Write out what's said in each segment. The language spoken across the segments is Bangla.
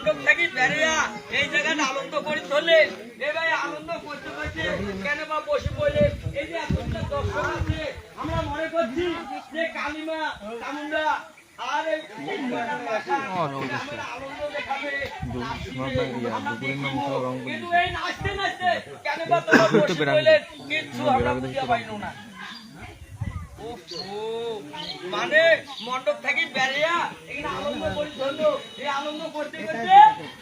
মণ্ডপ থাকি বেরিয়া এই জায়গাটা আনন্দ করি ধরলে এ ভাই আনন্দ করতে করতে কেন বা বসে পড়লে এই যে এতটা দর্শক আছে আমরা মনে করছি যে কালিমা চামুন্ডা আর আনন্দ দেখাবে কিন্তু এই নাচতে নাচতে কেন বা তোমার বসে পড়লে কিচ্ছু আমরা বুঝতে পাইলো না। মানে মণ্ডপ থাকি বেরিয়া এখানে আনন্দ করি ধরলো এই আনন্দ করতে করতে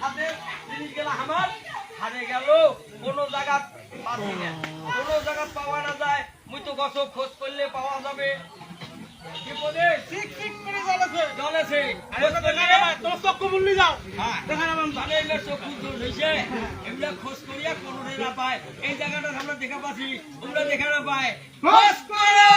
হাতে জিনিস গেল আমার হারে গেল কোনো জায়গা পাচ্ছি না, কোনো জায়গা পাওয়া না যায়। মুই তো গছ খোঁজ করলে পাওয়া যাবে বিপদে ঠিক ঠিক করে জ্বলেছে তোর চক্ষু বললি যাও দেখা যাবেন ভালো এগুলো চক্ষু হয়েছে এগুলো খোঁজ করিয়া কোনো না পায় এই জায়গাটা আমরা দেখা পাচ্ছি ওগুলো দেখা না পায় খোঁজ করো।